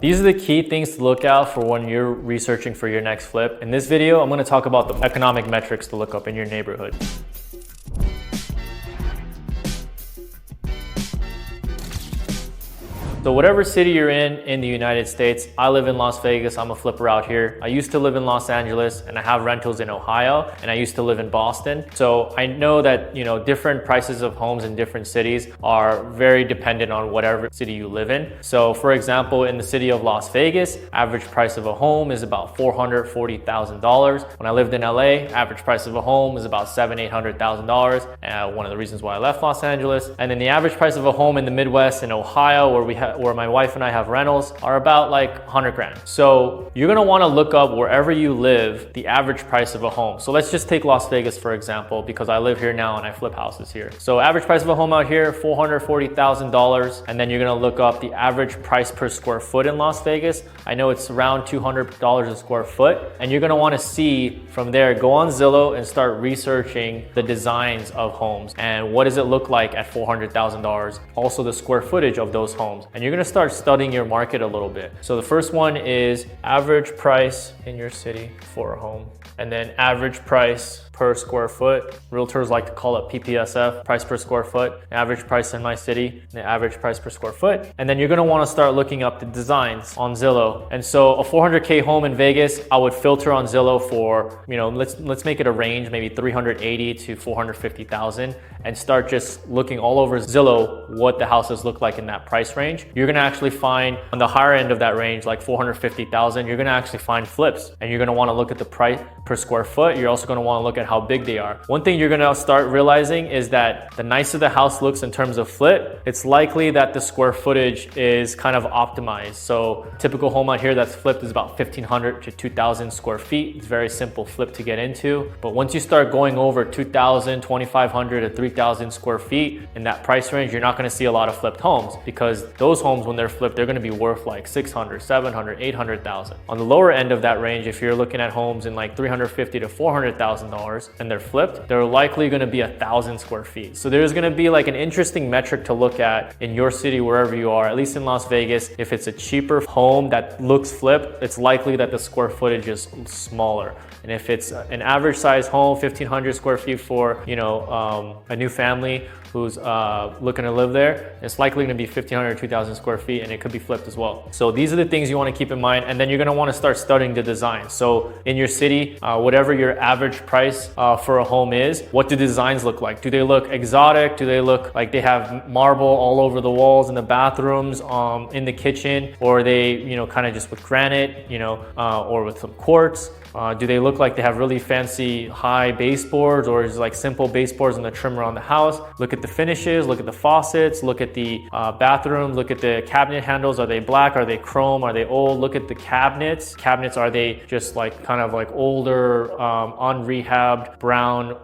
These are the key things to look out for when you're researching for your next flip. In this video, I'm gonna talk about the economic metrics to look up in your neighborhood. So whatever city you're in the United States, I live in Las Vegas, I'm a flipper out here. I used to live in Los Angeles and I have rentals in Ohio, and I used to live in Boston. So I know that, different prices of homes in different cities are very dependent on whatever city you live in. So for example, in the city of Las Vegas, average price of a home is about $440,000. When I lived in LA, average price of a home is about $700,000-$800,000. One of the reasons why I left Los Angeles. And then the average price of a home in the Midwest in Ohio, where my wife and I have rentals, are about like 100 grand. So you're gonna wanna look up wherever you live, the average price of a home. So let's just take Las Vegas for example, because I live here now and I flip houses here. So average price of a home out here, $440,000. And then you're gonna look up the average price per square foot in Las Vegas. I know it's around $200 a square foot. And you're gonna wanna see from there, go on Zillow and start researching the designs of homes. And what does it look like at $400,000? Also the square footage of those homes. And you're gonna start studying your market a little bit. So the first one is average price in your city for a home. And then average price per square foot. Realtors like to call it PPSF, price per square foot. Average price in my city, the average price per square foot. And then you're gonna wanna start looking up the designs on Zillow. And so a 400K home in Vegas, I would filter on Zillow for, let's make it a range, maybe 380 to 450,000, and start just looking all over Zillow what the houses look like in that price range. You're gonna actually find on the higher end of that range, like 450,000, you're gonna actually find flips. And you're gonna wanna look at the price per square foot. You're also gonna wanna look at how big they are. One thing you're gonna start realizing is that the nicer the house looks in terms of flip, it's likely that the square footage is kind of optimized. So typical home out here that's flipped is about 1,500 to 2,000 square feet. It's a very simple flip to get into. But once you start going over 2,000, 2,500 to 3,000 square feet in that price range, you're not gonna see a lot of flipped homes, because those homes, when they're flipped, they're gonna be worth like 600, 700, 800,000. On the lower end of that range, if you're looking at homes in like $350,000 to $400,000 and they're flipped, they're likely gonna be 1,000 square feet. So there's gonna be like an interesting metric to look at in your city, wherever you are, at least in Las Vegas. If it's a cheaper home that looks flipped, it's likely that the square footage is smaller. And if it's an average size home, 1,500 square feet for, a new family who's looking to live there, it's likely gonna be 1,500 or 2,000 square feet, and it could be flipped as well. So these are the things you wanna keep in mind, and then you're gonna wanna start studying the design. So in your city, whatever your average price for a home is, what do designs look like? Do they look exotic? Do they look like they have marble all over the walls in the bathrooms, in the kitchen? Or are they, kind of just with granite, or with some quartz? Do they look like they have really fancy high baseboards, or is it like simple baseboards and the trim around the house? Look at the finishes, look at the faucets, look at the bathroom, look at the cabinet handles. Are they black? Are they chrome? Are they old? Look at the cabinets. Cabinets, are they just like kind of like older, unrehabbed brown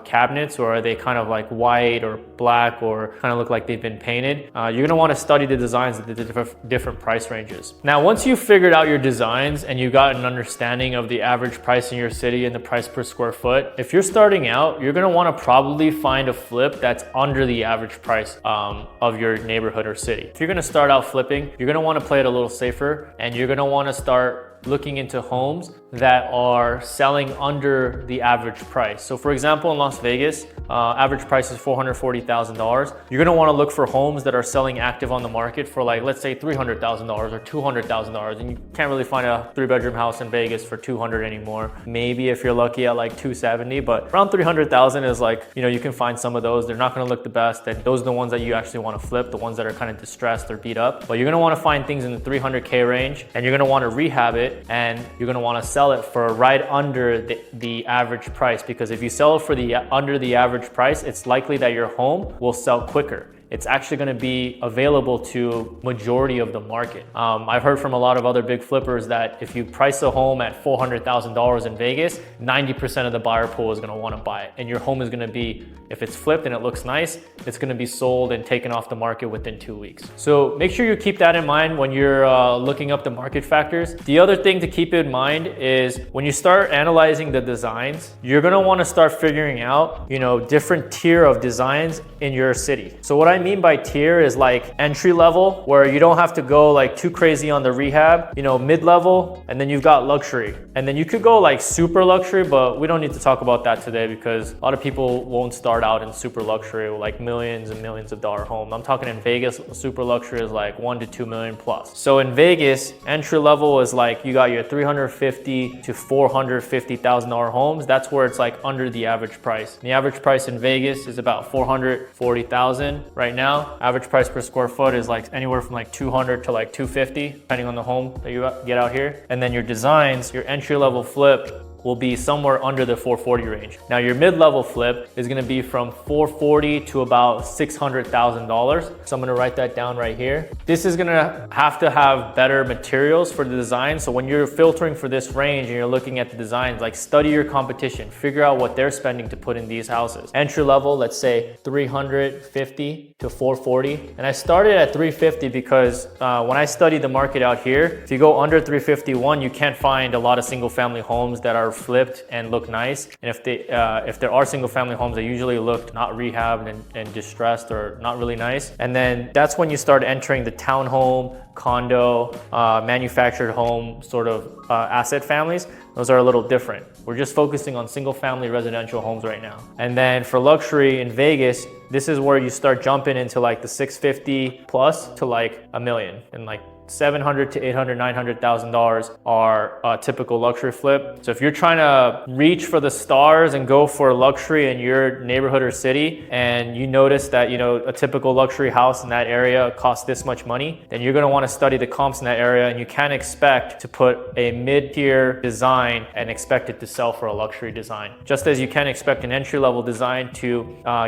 cabinets, or are they kind of like white or black, or kind of look like they've been painted? You're gonna wanna study the designs at the different price ranges. Now, once you've figured out your designs and you got an understanding of the average price in your city and the price per square foot, if you're starting out, you're gonna wanna probably find a flip that's under the average price of your neighborhood or city. If you're gonna start out flipping, you're gonna wanna play it a little safer, and you're gonna wanna start looking into homes that are selling under the average price. So for example, in Las Vegas, average price is $440,000. You're gonna wanna look for homes that are selling active on the market for like, let's say $300,000 or $200,000. And you can't really find a 3-bedroom house in Vegas for $200 anymore. Maybe if you're lucky at like $270, but around $300,000 is like, you can find some of those. They're not gonna look the best. And those are the ones that you actually wanna flip, the ones that are kind of distressed or beat up. But you're gonna wanna find things in the 300K range, and you're gonna wanna rehab it, and you're gonna wanna sell it for right under the average price, because if you sell it for under the average price, it's likely that your home will sell quicker. It's actually gonna be available to majority of the market. I've heard from a lot of other big flippers that if you price a home at $400,000 in Vegas, 90% of the buyer pool is gonna wanna buy it. And your home is gonna be, if it's flipped and it looks nice, it's gonna be sold and taken off the market within 2 weeks. So make sure you keep that in mind when you're looking up the market factors. The other thing to keep in mind is when you start analyzing the designs, you're gonna wanna start figuring out, different tier of designs in your city. So what I I mean by tier is like entry level, where you don't have to go like too crazy on the rehab, you know, mid-level, and then you've got luxury. And then you could go like super luxury, but we don't need to talk about that today because a lot of people won't start out in super luxury, like millions and millions of dollar home. I'm talking in Vegas, super luxury is like 1 to 2 million plus. So in Vegas, entry level is like you got your $350 to $450,000 homes. That's where it's like under the average price. The average price in Vegas is about $440,000 right now. Average price per square foot is like anywhere from like 200 to like 250, depending on the home that you get out here. And then your designs, your entry level flip will be somewhere under the 440 range. Now your mid-level flip is gonna be from 440 to about $600,000. So I'm gonna write that down right here. This is gonna have to have better materials for the design. So when you're filtering for this range and you're looking at the designs, like study your competition, figure out what they're spending to put in these houses. Entry level, let's say 350 to 440. And I started at 350 because when I studied the market out here, if you go under 351, you can't find a lot of single family homes that are flipped and look nice. And if there are single family homes, they usually look not rehabbed and distressed or not really nice. And then that's when you start entering the townhome, condo, manufactured home sort of asset families. Those are a little different. We're just focusing on single family residential homes right now. And then for luxury in Vegas, this is where you start jumping into like the 650 plus to like $1 million, and like $700 to $800, $900,000 are a typical luxury flip. So if you're trying to reach for the stars and go for luxury in your neighborhood or city, and you notice that, you know, a typical luxury house in that area costs this much money, then you're gonna wanna study the comps in that area, and you can't expect to put a mid-tier design and expect it to sell for a luxury design. Just as you can't expect an entry-level design to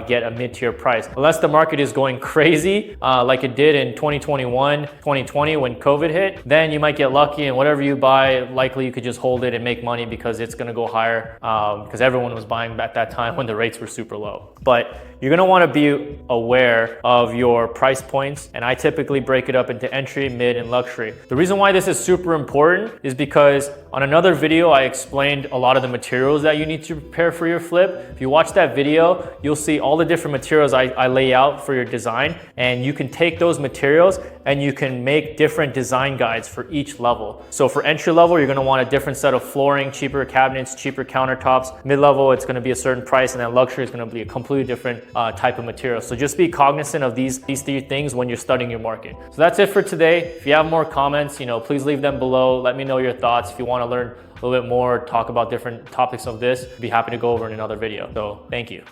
get a mid-tier price. Unless the market is going crazy, like it did in 2021, 2020, when COVID hit, then you might get lucky, and whatever you buy, likely you could just hold it and make money because it's gonna go higher because everyone was buying at that time when the rates were super low. But you're gonna wanna be aware of your price points, and I typically break it up into entry, mid, and luxury. The reason why this is super important is because on another video, I explained a lot of the materials that you need to prepare for your flip. If you watch that video, you'll see all the different materials I lay out for your design, and you can take those materials and you can make different design guides for each level. So for entry level, you're gonna want a different set of flooring, cheaper cabinets, cheaper countertops. Mid-level, it's gonna be a certain price, and then luxury is gonna be a completely different type of material. So just be cognizant of these three things when you're studying your market. So that's it for today. If you have more comments, you know, please leave them below. Let me know your thoughts. If you wanna learn a little bit more, talk about different topics of this, I'd be happy to go over in another video. So thank you.